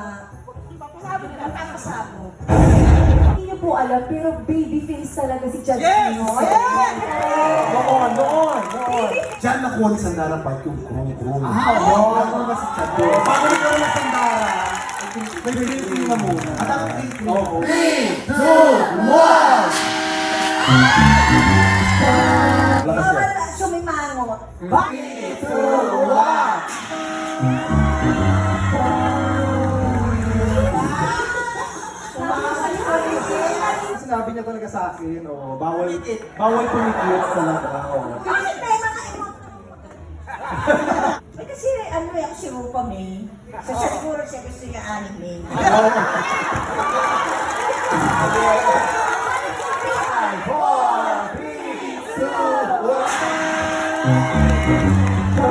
ba? Sabog ka, tapos-sabog. Hindi niyo po alam, pero baby face talaga si Chad Pinoy. Noon. Diyan nakuha ni Sandara Park yung krong-krong. Ano ba si Chad? Bago nito na Sandara, may briefing na muna. At ang briefing. 3, 2, 1! Lakas yan. Wala, sumimangot. 3, 2, 1! Sinabi niya talaga sa akin, bawal pumikit talaga. Bakit may mga Eh, kasi ano ako si Rupa May. So siya siguro siya gusto niya anime. 5, 4, 3, 2, 1!